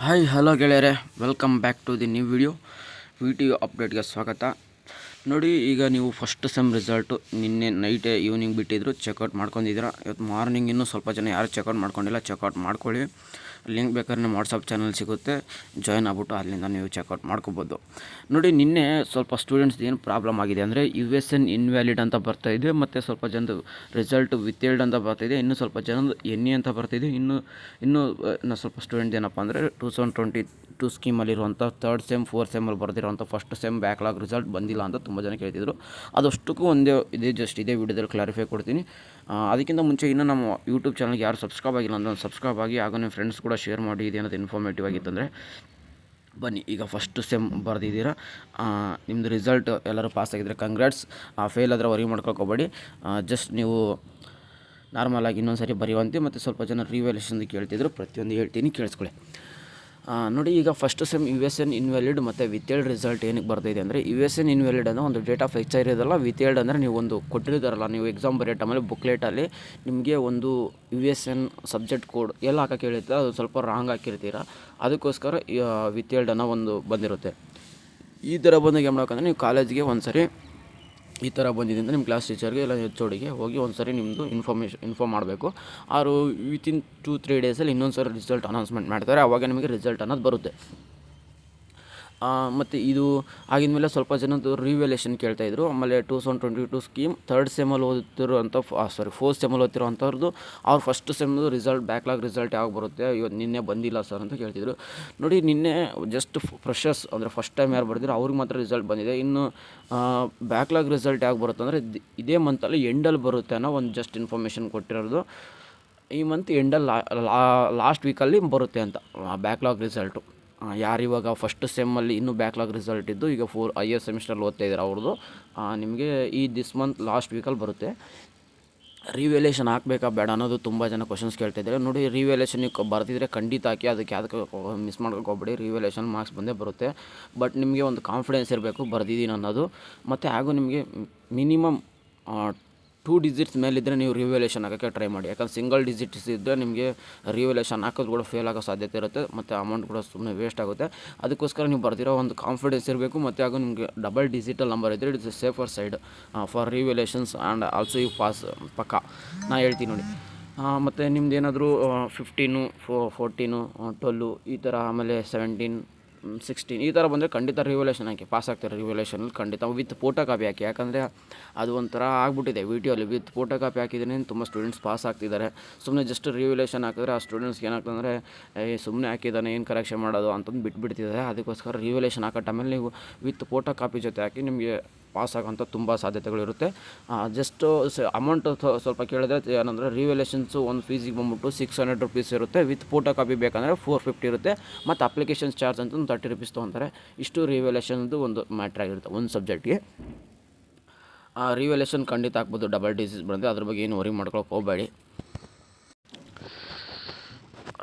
Hi hello ಗೆಳೆಯರೆ, welcome back to the new video ಅಪ್ಡೇಟ್ಗೆ ಸ್ವಾಗತ. ನೋಡಿ, ಈಗ ನೀವು ಫಸ್ಟ್ ಸೆಮ್ ರಿಸಲ್ಟು ನಿನ್ನೆ ನೈಟೇ ಈವ್ನಿಂಗ್ ಬಿಟ್ಟಿದ್ರು, ಚೆಕ್ಔಟ್ ಮಾಡ್ಕೊಂಡಿದ್ದೀರಾ. ಇವತ್ತು ಮಾರ್ನಿಂಗ್ ಇನ್ನೂ ಸ್ವಲ್ಪ ಜನ ಯಾರು ಚೆಕ್ಔಟ್ ಮಾಡ್ಕೊಂಡಿಲ್ಲ, ಚೆಕ್ಔಟ್ ಮಾಡ್ಕೊಳ್ಳಿ. ಲಿಂಕ್ ಬೇಕಾದ್ರೆ ನಿಮ್ಮ ವಾಟ್ಸಪ್ ಚಾನಲ್ ಸಿಗುತ್ತೆ, ಜಾಯ್ನ್ ಆಗ್ಬಿಟ್ಟು ಅಲ್ಲಿಂದ ನೀವು ಚೆಕ್ಔಟ್ ಮಾಡ್ಕೋಬೋದು. ನೋಡಿ, ನಿನ್ನೆ ಸ್ವಲ್ಪ ಸ್ಟೂಡೆಂಟ್ಸ್ ಏನು ಪ್ರಾಬ್ಲಮ್ ಆಗಿದೆ ಅಂದರೆ USN ಇನ್ವ್ಯಾಲಿಡ್ ಅಂತ ಬರ್ತಾಯಿದೆ, ಮತ್ತು ಸ್ವಲ್ಪ ಜನದು ರಿಸಲ್ಟ್ ವಿತೇಲ್ಡ್ ಅಂತ ಬರ್ತಾಯಿದೆ, ಇನ್ನೂ ಸ್ವಲ್ಪ ಜನದು NE ಅಂತ ಬರ್ತಾಯಿದೆ. ಇನ್ನೂ ಸ್ವಲ್ಪ ಸ್ಟೂಡೆಂಟ್ ಏನಪ್ಪ ಅಂದರೆ 2022 ಸ್ಕೀಮಲ್ಲಿರುವಂಥ ಥರ್ಡ್ ಸೆಮ್ ಫೋರ್ತ್ ಸೆಮ್ಮಲ್ಲಿ ಬರೆದಿರೋಂಥ ಫಸ್ಟ್ ಸೆಮ್ ಬ್ಯಾಕ್ಲಾಗ್ ರಿಸಲ್ಟ್ ಬಂದಿಲ್ಲ ಅಂತ ತುಂಬ ಜನ ಕೇಳ್ತಿದ್ರು. ಅದಷ್ಟಕ್ಕೂ ಇದೇ ವಿಡಿಯೋದಲ್ಲಿ ಕ್ಲಾರಿಫೈ ಕೊಡ್ತೀನಿ. ಅದಕ್ಕಿಂತ ಮುಂಚೆ ಇನ್ನೂ ನಮ್ಮ ಯೂಟ್ಯೂಬ್ ಚಾನಲ್ಗೆ ಯಾರು ಸಬ್ಸ್ಕ್ರೈಬ್ ಆಗಿಲ್ಲ ಅಂದರೆ ಒಂದು ಸಬ್ಸ್ಕ್ರೈಬ್ ಆಗಿ, ಹಾಗೂ ನಿಮ್ಮ ಫ್ರೆಂಡ್ಸ್ ಕೂಡ ಶೇರ್ ಮಾಡಿ. ಇದೇನಾದ್ರು ಇನ್ಫಾರ್ಮೇಟಿವ್ ಆಗಿತ್ತಂದರೆ ಬನ್ನಿ. ಈಗ ಫಸ್ಟ್ ಸೆಮ್ ಬರೆದಿದ್ದೀರಾ, ನಿಮ್ಮದು ರಿಸಲ್ಟ್ ಎಲ್ಲರೂ ಪಾಸ್ ಆಗಿದ್ದರೆ ಕಂಗ್ರಾಟ್ಸ್. ಫೇಲ್ ಆದರೆ ವರಿ ಮಾಡ್ಕೊಳ್ಕೋಬೇಡಿ. ಜಸ್ಟ್ ನೀವು ನಾರ್ಮಲಾಗಿ ಇನ್ನೊಂದು ಸರಿ ಬರೆಯುವಂತೆ. ಮತ್ತು ಸ್ವಲ್ಪ ಜನ ರಿವ್ಯಾಲ್ಯೂಷನ್ ಕೇಳ್ತಿದ್ರು, ಪ್ರತಿಯೊಂದು ಹೇಳ್ತೀನಿ, ಕೇಳಿಸ್ಕೊಳ್ಳಿ. ನೋಡಿ, ಈಗ ಫಸ್ಟ್ ಸೆಮ್ USN ಇನ್ವ್ಯಾಲಿಡ್ ಮತ್ತು ವಿತೇಲ್ಡ್ ರಿಸಲ್ಟ್ ಏನಕ್ಕೆ ಬರ್ತಾಯಿದೆ ಅಂದರೆ, USN ಇನ್ವ್ಯಾಲಿಡ್ ಅಂದರೆ ಒಂದು ಡೇಟ್ ಆಫ್ ಎಕ್ಸ್ಪೈರಿ ಇರೋದಲ್ಲ. ವಿತೇಲ್ಡ್ ಅಂದರೆ ನೀವು ಒಂದು ಕೊಟ್ಟಿರ್ತಾರಲ್ಲ, ನೀವು ಎಕ್ಸಾಮ್ ಬರೆಯೋ ಟೈಮಲ್ಲಿ ಬುಕ್ಲೆಟಲ್ಲಿ ನಿಮಗೆ ಒಂದು USN ಸಬ್ಜೆಕ್ಟ್ ಕೋಡ್ ಎಲ್ಲ ಹಾಕೋಕೆ ಹೇಳಿರ್ತೀರ, ಅದು ಸ್ವಲ್ಪ ರಾಂಗ್ ಹಾಕಿರ್ತೀರ, ಅದಕ್ಕೋಸ್ಕರ ವಿತೇಲ್ಡ್ ಅನ್ನೋ ಒಂದು ಬಂದಿರುತ್ತೆ. ಈ ಥರ ಬಂದಾಗ ಏನು ಮಾಡ್ಬೇಕಂದ್ರೆ, ನೀವು ಕಾಲೇಜಿಗೆ ಒಂದು ಸರಿ ಈ ಥರ ಬಂದಿದೆ ಅಂತ ನಿಮ್ಮ ಕ್ಲಾಸ್ ಟೀಚರ್ಗೆ ಇಲ್ಲ HOD ಹೋಗಿ ಒಂದು ಸರಿ ನಿಮ್ಮದು ಇನ್ಫಾರ್ಮ್ ಮಾಡಬೇಕು. ಅವರು ವಿತಿನ್ 2-3 ಡೇಸಲ್ಲಿ ಇನ್ನೊಂದು ಸರಿ ರಿಸಲ್ಟ್ ಅನೌನ್ಸ್ಮೆಂಟ್ ಮಾಡ್ತಾರೆ, ಆವಾಗ ನಿಮಗೆ ರಿಸಲ್ಟ್ ಅನ್ನೋದು ಬರುತ್ತೆ. ಮತ್ತು ಇದು ಆಗಿದ್ಮೇಲೆ ಸ್ವಲ್ಪ ಜನದ್ದು ರಿವ್ಯಾಲ್ಯೂಷನ್ ಕೇಳ್ತಾಯಿದ್ರು. ಆಮೇಲೆ 2022 ಸ್ಕೀಮ್ ಥರ್ಡ್ ಸೆಮ್ಮಲ್ಲಿ ಫೋರ್ತ್ ಸೆಮ್ಮಲ್ಲಿ ಓದ್ತಿರೋಂಥವ್ರದ್ದು ಅವ್ರು ಫಸ್ಟ್ ಸೆಮ್ದು ರಿಸಲ್ಟ್ ಬ್ಯಾಕ್ಲಾಗ್ ರಿಸಲ್ಟ್ ಯಾವಾಗ ಬರುತ್ತೆ, ಇವತ್ತು ನಿನ್ನೆ ಬಂದಿಲ್ಲ ಸರ್ ಅಂತ ಕೇಳ್ತಿದ್ರು. ನೋಡಿ, ನಿನ್ನೆ ಜಸ್ಟ್ ಫ್ರೆಷರ್ಸ್ ಅಂದರೆ ಫಸ್ಟ್ ಟೈಮ್ ಯಾರು ಬರ್ದಿರೋ ಅವ್ರಿಗೆ ಮಾತ್ರ ರಿಸಲ್ಟ್ ಬಂದಿದೆ. ಇನ್ನು ಬ್ಯಾಕ್ಲಾಗ್ ರಿಸಲ್ಟ್ ಯಾವಾಗ ಬರುತ್ತೆ ಅಂದರೆ ಇದೇ ಮಂತಲ್ಲಿ ಎಂಡಲ್ಲಿ ಬರುತ್ತೆ ಅನ್ನೋ ಒಂದು ಜಸ್ಟ್ ಇನ್ಫಾರ್ಮೇಷನ್ ಕೊಟ್ಟಿರೋದು. ಈ ಮಂತ್ ಎಂಡಲ್ಲಿ ಲಾಸ್ಟ್ ವೀಕಲ್ಲಿ ಬರುತ್ತೆ ಅಂತ ಬ್ಯಾಕ್ಲಾಗ್ ರಿಸಲ್ಟು. ಯಾರಿವಾಗ ಫಸ್ಟ್ ಸೆಮ್ಮಲ್ಲಿ ಇನ್ನೂ ಬ್ಯಾಕ್ಲಾಗ್ ರಿಸಲ್ಟ್ ಇದ್ದು ಈಗ ಹೈಯರ್ ಸೆಮಿಸ್ಟರಲ್ಲಿ ಓದ್ತಾ ಇದ್ದಾರೆ ಅವ್ರದ್ದು ನಿಮಗೆ ದಿಸ್ ಮಂತ್ ಲಾಸ್ಟ್ ವೀಕಲ್ಲಿ ಬರುತ್ತೆ. ರಿವ್ಯಾಲ್ಯೂಷನ್ ಹಾಕಬೇಕಾ ಬೇಡ ಅನ್ನೋದು ತುಂಬ ಜನ ಕ್ವಶನ್ಸ್ ಕೇಳ್ತಾಯಿದ್ದಾರೆ. ನೋಡಿ, ರಿವ್ಯಾಲ್ಯೂಷನ್ ಬರ್ತಿದ್ರೆ ಖಂಡಿತ ಹಾಕಿ, ಅದಕ್ಕೆ ಮಿಸ್ ಮಾಡ್ಕೊಕ್ಕೆ ಹೋಗ್ಬೇಡಿ. ರಿವ್ಯಾಲ್ಯೂಷನ್ ಮಾರ್ಕ್ಸ್ ಬಂದೇ ಬರುತ್ತೆ. ಬಟ್ ನಿಮಗೆ ಒಂದು ಕಾನ್ಫಿಡೆನ್ಸ್ ಇರಬೇಕು ಬರ್ದಿದ್ದೀನಿ ಅನ್ನೋದು. ಮತ್ತು ಹಾಗೂ ನಿಮಗೆ ಮಿನಿಮಮ್ 2 ಡಿಜಿಟ್ಸ್ ಮೇಲಿದ್ದರೆ ನೀವು ರಿವ್ಯಾಲ್ಯೂಷನ್ ಹಾಕೋಕ್ಕೆ ಟ್ರೈ ಮಾಡಿ. ಯಾಕಂದ್ರೆ ಸಿಂಗಲ್ ಡಿಜಿಟ್ಸ್ ಇದ್ದರೆ ನಿಮಗೆ ರಿವ್ಯಾಲ್ಯೂಷನ್ ಹಾಕೋದು ಕೂಡ ಫೇಲ್ ಆಗೋ ಸಾಧ್ಯತೆ ಇರುತ್ತೆ, ಮತ್ತು ಅಮೌಂಟ್ ಕೂಡ ಸುಮ್ಮನೆ ವೇಸ್ಟ್ ಆಗುತ್ತೆ. ಅದಕ್ಕೋಸ್ಕರ ನೀವು ಬರ್ದಿರೋ ಒಂದು ಕಾನ್ಫಿಡೆನ್ಸ್ ಇರಬೇಕು. ಮತ್ತು ಹಾಗೂ ನಿಮಗೆ ಡಬಲ್ ಡಿಜಿಟಲ್ ನಂಬರ್ ಇದ್ದರೆ it's safer side for revaluations and also you pass ಪಕ್ಕ. ನಾನು ಹೇಳ್ತೀನಿ ನೋಡಿ. ಮತ್ತು ನಿಮ್ದು ಏನಾದರೂ 15, 14, 12 ಈ ಥರ, ಆಮೇಲೆ 17, 16 ಈ ಥರ ಬಂದರೆ ಖಂಡಿತ ರಿವ್ಯಾಲ್ಯೂಷನ್ ಹಾಕಿ, ಪಾಸ್ ಆಗ್ತಾರೆ. ರಿವ್ಯಾಲ್ಯೂಷನಲ್ಲಿ ಖಂಡಿತ ವಿತ್ ಫೋಟೋ ಕಾಪಿ ಹಾಕಿ. ಯಾಕಂದರೆ ಅದು ಒಂಥರ ಆಗ್ಬಿಟ್ಟಿದೆ ವಿಡಿಯೋಲಿ, ವಿತ್ ಫೋಟೋ ಕಾಪಿ ಹಾಕಿದ್ರೆ ತುಂಬ ಸ್ಟೂಡೆಂಟ್ಸ್ ಪಾಸ್ ಆಗ್ತಿದ್ದಾರೆ. ಸುಮ್ಮನೆ ಜಸ್ಟ್ ರಿವ್ಯಾಲ್ಯೂಷನ್ ಹಾಕಿದ್ರೆ ಆ ಸ್ಟೂಡೆಂಟ್ಸ್ಗೆ ಏನಾಗ್ತಂದರೆ ಸುಮ್ಮನೆ ಹಾಕಿದ್ದಾನೆ, ಏನು ಕರೆಕ್ಷನ್ ಮಾಡೋದು ಅಂತಂದು ಬಿಟ್ಬಿಡ್ತಿದ್ದಾರೆ. ಅದಕ್ಕೋಸ್ಕರ ರಿವ್ಯಾಲ್ಯೂಷನ್ ಹಾಕೋ ಟೈಮಲ್ಲಿ ನೀವು ವಿತ್ ಫೋಟೋ ಕಾಪಿ ಜೊತೆ ಹಾಕಿ, ನಿಮಗೆ ಪಾಸ್ ಆಗೋಂಥ ತುಂಬ ಸಾಧ್ಯತೆಗಳಿರುತ್ತೆ. ಜಸ್ಟು ಅಮೌಂಟು ಸ್ವಲ್ಪ ಕೇಳಿದ್ರೆ ಏನಂದರೆ ರಿವ್ಯಾಲ್ಯೂಷನ್ಸು ಒಂದು ಫೀಸಿಗೆ ಬಂದ್ಬಿಟ್ಟು 600 ರೂಪೀಸ್ ಇರುತ್ತೆ. ವಿತ್ ಫೋಟೋ ಕಾಪಿ ಬೇಕಂದರೆ 450 ಇರುತ್ತೆ. ಮತ್ತು ಅಪ್ಲಿಕೇಶನ್ ಚಾರ್ಜ್ ಅಂತ 30 ರೂಪೀಸ್ ತೊಗೊತಾರೆ. ಇಷ್ಟು ರಿವ್ಯಾಲ್ಯೂಷನ್ದು ಒಂದು ಮ್ಯಾಟ್ರ್ ಆಗಿರುತ್ತೆ ಒಂದು ಸಬ್ಜೆಕ್ಟ್ಗೆ. ರಿವ್ಯಾಲ್ಯೂಷನ್ ಖಂಡಿತ ಹಾಕ್ಬೋದು, ಡಬಲ್ ಡಿಜಿಟ್ಸ್ ಬರುತ್ತೆ, ಅದ್ರ ಬಗ್ಗೆ ಏನು ವರಿ ಮಾಡ್ಕೊಳಕ್ಕೆ ಹೋಗಬೇಡಿ.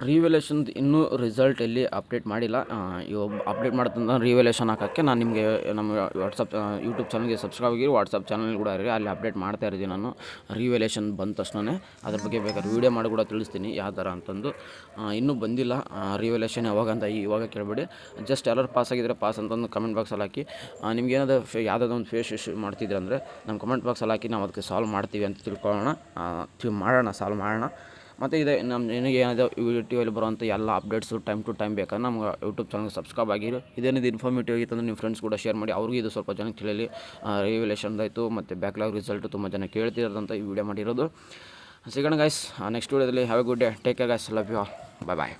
ರಿವ್ಯಾಲ್ಯೂಷನ್ ಇನ್ನೂ ರಿಸಲ್ಟ್ ಎಲ್ಲಿ ಅಪ್ಡೇಟ್ ಮಾಡಿಲ್ಲ. ಇವಾಗ ಅಪ್ಡೇಟ್ ಮಾಡ್ತಂದ್ರೆ ರಿವ್ಯಾಲ್ಯೂಷನ್ ಹಾಕೋಕ್ಕೆ ನಾನು ನಿಮಗೆ ನಮ್ಮ ಯೂಟ್ಯೂಬ್ ಚಾನಲ್ಗೆ ಸಬ್ಸ್ಕ್ರೈಬ್ ಆಗಿ ವಾಟ್ಸಪ್ ಚಾನಲ್ ಕೂಡ ಇರಿ, ಅಲ್ಲಿ ಅಪ್ಡೇಟ್ ಮಾಡ್ತಾ ಇರ್ತೀನಿ ನಾನು. ರಿವ್ಯಾಲ್ಯೂಷನ್ ಬಂದ ತಕ್ಷಣ ಅದ್ರ ಬಗ್ಗೆ ಬೇಕಾದ್ರೆ ವೀಡಿಯೋ ಮಾಡಿ ಕೂಡ ತಿಳಿಸ್ತೀನಿ ಯಾವ ಥರ ಅಂತಂದು. ಇನ್ನೂ ಬಂದಿಲ್ಲ ರಿವ್ಯಾಲ್ಯೂಷನ್ ಯಾವಾಗ ಅಂತ ಇವಾಗ ಕೇಳಬೇಡಿ. ಜಸ್ಟ್ ಎಲ್ಲರೂ ಪಾಸ್ ಆಗಿದ್ದರೆ ಪಾಸ್ ಅಂತಂದು ಕಮೆಂಟ್ ಬಾಕ್ಸಲ್ಲಿ ಹಾಕಿ. ನಿಮ್ಗೆ ಏನಾದರೂ ಯಾವುದಾದ್ರು ಒಂದು ಫೇಸ್ ಇಶ್ಯೂ ಮಾಡ್ತಿದ್ರೆ ಅಂದರೆ ನಮ್ಮ ಕಮೆಂಟ್ ಬಾಕ್ಸಲ್ಲಿ ಹಾಕಿ, ನಾವು ಅದಕ್ಕೆ ಸಾಲ್ವ್ ಮಾಡ್ತೀವಿ ಅಂತ ಸಾಲ್ವ್ ಮಾಡೋಣ. ಮತ್ತು ನಿನಗೆ ಏನಾದರೂ ಯೂಟ್ಯೂಬಲ್ಲಿ ಬರುವಂಥ ಎಲ್ಲ ಅಪ್ಡೇಟ್ಸು ಟೈಮ್ ಟು ಟೈಮ್ ಬೇಕಾದ್ರೆ ನಮ್ಗೆ ಯೂಟ್ಯೂಬ್ ಚಾನಲ್ಗೆ ಸಬ್ಸ್ಕ್ರೈಬ್ ಆಗಿರಿ. ಇದೇನಿದು ಇನ್ಫಾರ್ಮೇಟಿವ್ ಆಗಿತ್ತು ಅಂದರೆ ನಿಮ್ಮ ಫ್ರೆಂಡ್ಸ್ ಕೂಡ ಶೇರ್ ಮಾಡಿ, ಅವ್ರಿಗೂ ಇದು ಸ್ವಲ್ಪ ಜನಕ್ಕೆ ತಿಳಿಯಲಿ. ರಿವ್ಯಾಲ್ಯೂಷನ್ದಾಯಿತು ಮತ್ತು ಬ್ಯಾಕ್ಲಾಗ್ ರಿಸಲ್ಟು ತುಂಬ ಜನ ಕೇಳ್ತಿರೋದಂತ ಈ ವಿಡಿಯೋ ಮಾಡಿರೋದು. ಸಿಗೋಣ ಗೈಸ್ ನೆಕ್ಸ್ಟ್ ವಿಡಿಯೋದಲ್ಲಿ. Have a good day, take care guys, love you all, bye bye.